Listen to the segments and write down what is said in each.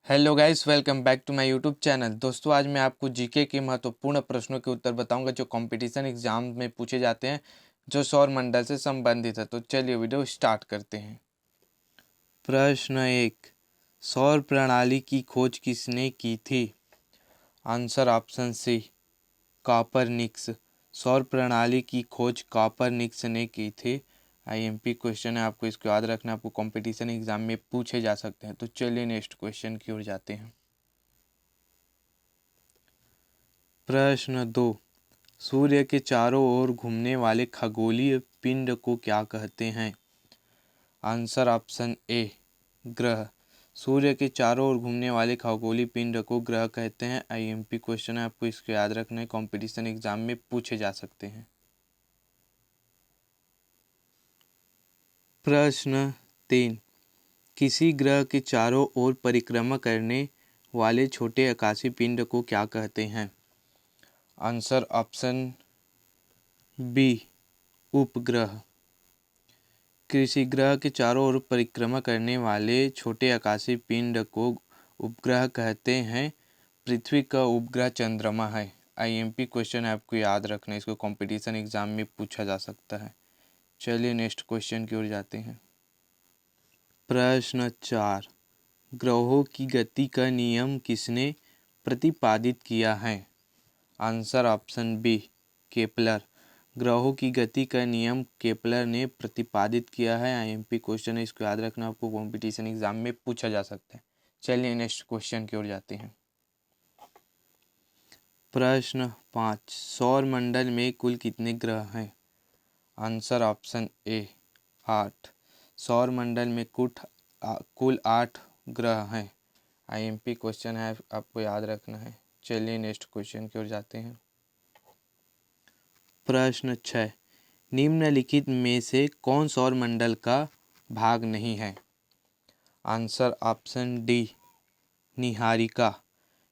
Hello guys, welcome back to my YouTube channel. दोस्तों, आज मैं आपको जीके के महत्वपूर्ण प्रश्नों के उत्तर बताऊंगा जो कंपटीशन एग्जाम में पूछे जाते हैं, जो सौर मंडल से संबंधित है। तो चलिए वीडियो स्टार्ट करते हैं। प्रश्न 1, सौर प्रणाली की खोज किसने की थी? Answer option C, Copernicus. सौर प्रणाली की खोज कॉपरनिकस ने की थी। आईएमपी क्वेश्चन है, आपको इसको याद रखना, आपको कंपटीशन एग्जाम में पूछे जा सकते हैं। तो चलिए नेक्स्ट क्वेश्चन की ओर जाते हैं। प्रश्न 2, सूर्य के चारों ओर घूमने वाले खगोलीय पिंड को क्या कहते हैं? आंसर ऑप्शन ए, ग्रह। सूर्य के चारों ओर घूमने वाले खगोलीय पिंड को ग्रह कहते हैं। आईएमपी क्वेश्चन है, आपको इसको याद रखना है, कंपटीशन एग्जाम में पूछे जा सकते हैं। प्रश्न 3, किसी ग्रह के चारों ओर परिक्रमा करने वाले छोटे आकाशीय पिंड को क्या कहते हैं? आंसर ऑप्शन बी, उपग्रह। किसी ग्रह के चारों ओर परिक्रमा करने वाले छोटे आकाशीय पिंड को उपग्रह कहते हैं। पृथ्वी का उपग्रह चंद्रमा है। आईएमपी क्वेश्चन है, आपको याद रखना है, इसको कंपटीशन एग्जाम में पूछा जा सकता है। चलिए नेक्स्ट क्वेश्चन की ओर जाते हैं। प्रश्न 4, ग्रहों की गति का नियम किसने प्रतिपादित किया है? Answer option B, Kepler. ग्रहों की गति का नियम केपलर ने प्रतिपादित किया है। आईएमपी क्वेश्चन है, इसको याद रखना, आपको कंपटीशन एग्जाम में पूछा जा सकता है। चलिए नेक्स्ट क्वेश्चन की ओर जाते हैं। प्रश्न 5, सौर मंडल में कुल कितने ग्रह हैं? आंसर ऑप्शन ए, 8। सौर मंडल में कुल 8 ग्रह हैं। आईएमपी क्वेश्चन है, आपको याद रखना है। चलिए नेक्स्ट क्वेश्चन की ओर जाते हैं। प्रश्न 6, निम्नलिखित में से कौन सौर मंडल का भाग नहीं है? Answer option D, Niharika.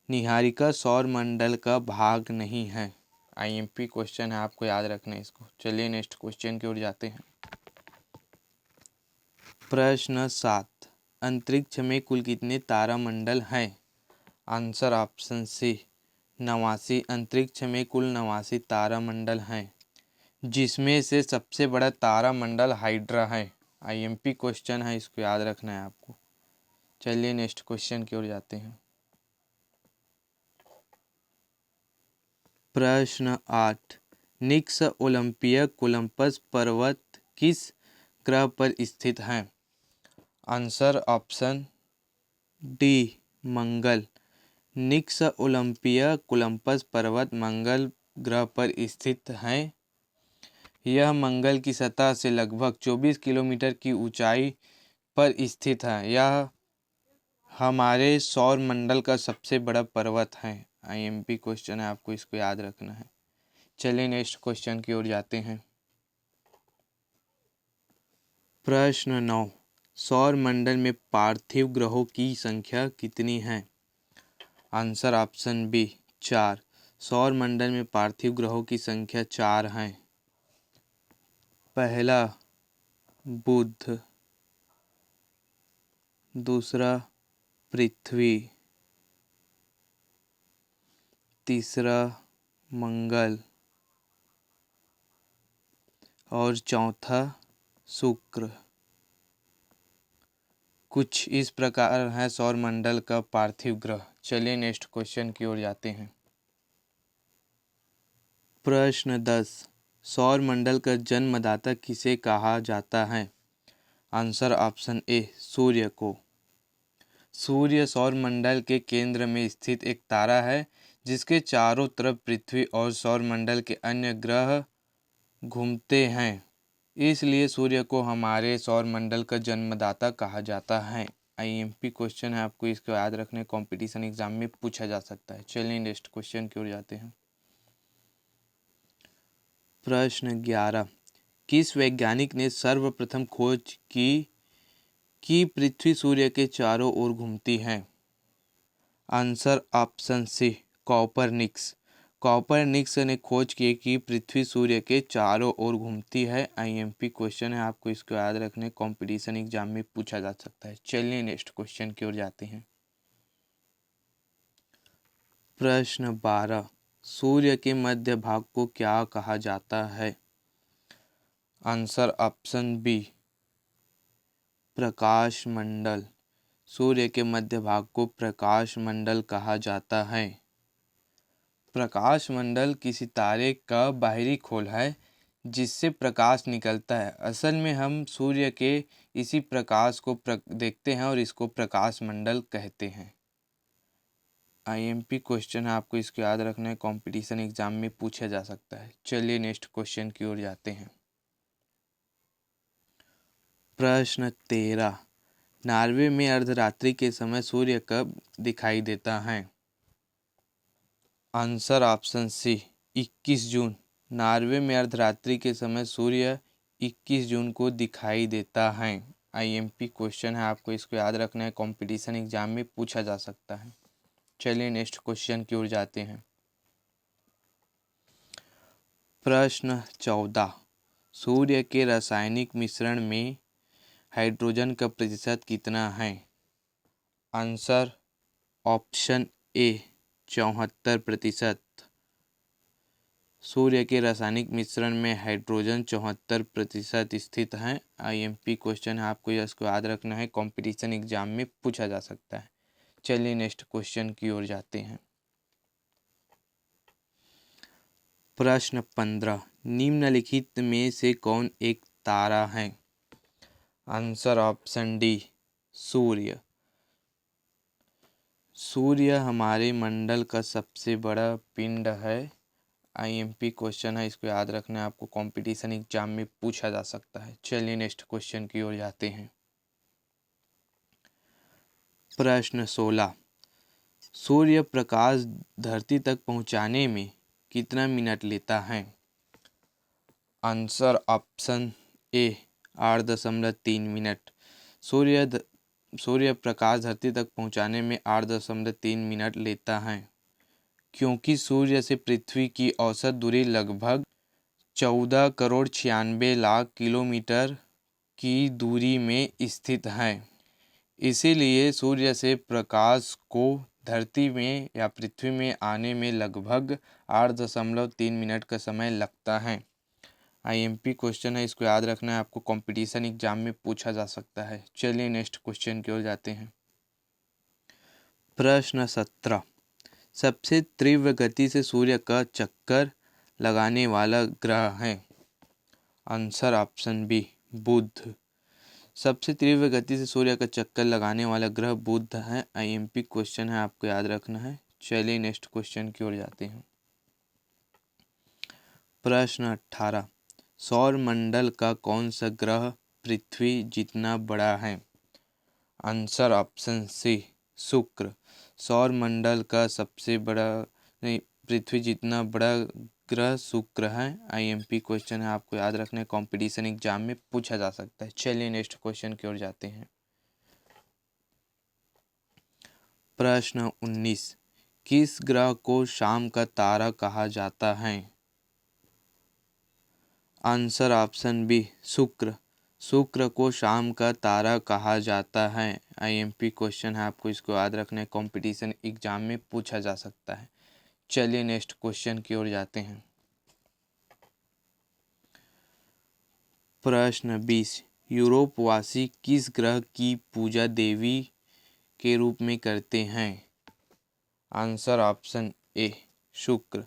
Niharika सौर मंडल का भाग नहीं है। आईएमपी क्वेश्चन है, आपको याद रखना है इसको। चलिए नेक्स्ट क्वेश्चन की ओर जाते हैं। प्रश्न 7, अंतरिक्ष में कुल कितने तारामंडल हैं? Answer option C, 89। अंतरिक्ष में कुल 89 तारामंडल हैं, जिसमें से सबसे बड़ा तारामंडल हाइड्रा है। आईएमपी क्वेश्चन है, इसको याद रखना है आपको। चलिए नेक्स्ट क्वेश्चन की ओर जाते हैं। प्रश्न 8, निक्स ओलंपिया कोलंबस पर्वत किस ग्रह पर स्थित है? आंसर ऑप्शन डी, मंगल। निक्स ओलंपिया कोलंबस पर्वत मंगल ग्रह पर स्थित है। यह मंगल की सतह से लगभग 24 किलोमीटर की ऊंचाई पर स्थित है। यह हमारे सौर मंडल का सबसे बड़ा पर्वत है। आईएमपी क्वेश्चन है, आपको इसको याद रखना है। चलिए नेक्स्ट क्वेश्चन की ओर जाते हैं। प्रश्न 9, सौर मंडल में पार्थिव ग्रहों की संख्या कितनी है? Answer option B, 4। सौर मंडल में पार्थिव ग्रहों की संख्या 4 है। पहला बुध, दूसरा पृथ्वी, तीसरा मंगल और चौथा शुक्र। कुछ इस प्रकार है सौर मंडल का पार्थिव ग्रह। चलिए नेक्स्ट क्वेश्चन की ओर जाते हैं। प्रश्न 10, सौर मंडल का जन्मदाता किसे कहा जाता है? आंसर ऑप्शन ए, सूर्य को। सूर्य सौर मंडल के केंद्र में स्थित एक तारा है, जिसके चारों तरफ पृथ्वी और सौर मंडल के अन्य ग्रह घूमते हैं। इसलिए सूर्य को हमारे सौर मंडल का जन्मदाता कहा जाता है। आईएमपी क्वेश्चन है, आपको इसको याद रखने, कंपटीशन एग्जाम में पूछा जा सकता है। चलिए नेक्स्ट क्वेश्चन की ओर जाते हैं। प्रश्न 11, किस वैज्ञानिक ने सर्वप्रथम खोज की कि पृथ्वी सूर्य के चारों ओर घूमती है? Answer option C, Copernicus. Copernicus ने खोज की कि पृथ्वी सूर्य के चारों ओर घूमती है। आईएमपी क्वेश्चन है, आपको इसको याद रखने, कंपटीशन एग्जाम में पूछा जा सकता है। चलिए नेक्स्ट क्वेश्चन की ओर जाते हैं। प्रश्न 12, सूर्य के मध्य भाग को क्या कहा जाता है? आंसर ऑप्शन बी, प्रकाश मंडल। सूर्य के मध्य भाग को प्रकाश मंडल कहा जाता है। प्रकाश मंडल किसी तारे का बाहरी खोल है जिससे प्रकाश निकलता है। असल में हम सूर्य के इसी प्रकाश को देखते हैं और इसको प्रकाश मंडल कहते हैं। आईएमपी क्वेश्चन है, आपको इसको याद रखना है, कंपटीशन एग्जाम में पूछा जा सकता है। चलिए नेक्स्ट क्वेश्चन की ओर जाते हैं। प्रश्न 13, नॉर्वे में अर्धरात्रि के समय सूर्य कब दिखाई देता है? आंसर ऑप्शन सी, 21 जून। नॉर्वे में अर्धरात्रि के समय सूर्य 21 जून को दिखाई देता है। आईएमपी क्वेश्चन है, आपको इसको याद रखना है, कंपटीशन एग्जाम में पूछा जा सकता है। चलिए नेक्स्ट क्वेश्चन की ओर जाते हैं। प्रश्न 14, सूर्य के रासायनिक मिश्रण में हाइड्रोजन का प्रतिशत कितना है? आंसर ऑप्शन ए, 74%। सूर्य के रासायनिक मिश्रण में हाइड्रोजन 74% स्थित है। आईएमपी क्वेश्चन है, आपको इसको याद रखना है, कंपटीशन एग्जाम में पूछा जा सकता है। चलिए नेक्स्ट क्वेश्चन की ओर जाते हैं। प्रश्न 15, निम्नलिखित में से कौन एक तारा है? आंसर ऑप्शन डी, सूर्य। सूर्य हमारे मंडल का सबसे बड़ा पिंड है। आईएमपी क्वेश्चन है, इसको याद रखना है, आपको कंपटीशन एग्जाम में पूछा जा सकता है। चलिए नेक्स्ट क्वेश्चन की ओर जाते हैं। प्रश्न 16, सूर्य प्रकाश धरती तक पहुंचाने में कितना मिनट लेता है? Answer option A, 8.3 minute. सूर्य प्रकाश धरती तक पहुंचाने में 8.3 मिनट लेता है। क्योंकि सूर्य से पृथ्वी की औसत दूरी लगभग 14,96,00,000 किलोमीटर की दूरी में स्थित है, इसीलिए सूर्य से प्रकाश को धरती में या पृथ्वी में आने में लगभग 8.3 मिनट का समय लगता है। आईएमपी क्वेश्चन है, इसको याद रखना है, आपको कंपटीशन एग्जाम में पूछा जा सकता है। चलिए नेक्स्ट क्वेश्चन की ओर जाते हैं। प्रश्न 17, सबसे तीव्र गति से सूर्य का चक्कर लगाने वाला ग्रह है? आंसर ऑप्शन बी, बुध। सबसे तीव्र गति से सूर्य का चक्कर लगाने वाला ग्रह बुध है। आईएमपी क्वेश्चन है, आपको याद रखना है। चलिए नेक्स्ट क्वेश्चन की ओर जाते हैं। प्रश्न 18, सौर मंडल का कौन सा ग्रह पृथ्वी जितना बड़ा है? आंसर ऑप्शन सी, शुक्र। सौर मंडल का सबसे बड़ा पृथ्वी जितना बड़ा ग्रह शुक्र है। आईएमपी क्वेश्चन है, आपको याद रखना है, कंपटीशन एग्जाम में पूछा जा सकता है। चलिए नेक्स्ट क्वेश्चन की ओर जाते हैं। प्रश्न 19, किस ग्रह को शाम का तारा कहा जाता है? आंसर ऑप्शन बी, शुक्र। शुक्र को शाम का तारा कहा जाता है। आईएमपी क्वेश्चन है, आपको इसको याद रखना है, कंपटीशन एग्जाम में पूछा जा सकता है। चलिए नेक्स्ट क्वेश्चन की ओर जाते हैं। प्रश्न 20, यूरोपवासी किस ग्रह की पूजा देवी के रूप में करते हैं? आंसर ऑप्शन ए, शुक्र।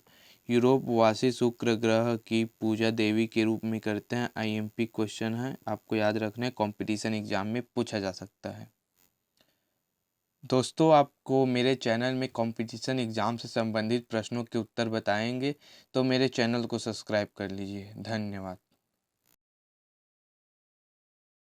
यूरोपवासी शुक्र ग्रह की पूजा देवी के रूप में करते हैं। आईएमपी क्वेश्चन है, आपको याद रखना है, कंपटीशन एग्जाम में पूछा जा सकता है। दोस्तों, आपको मेरे चैनल में कंपटीशन एग्जाम से संबंधित प्रश्नों के उत्तर बताएंगे, तो मेरे चैनल को सब्सक्राइब कर लीजिए। धन्यवाद।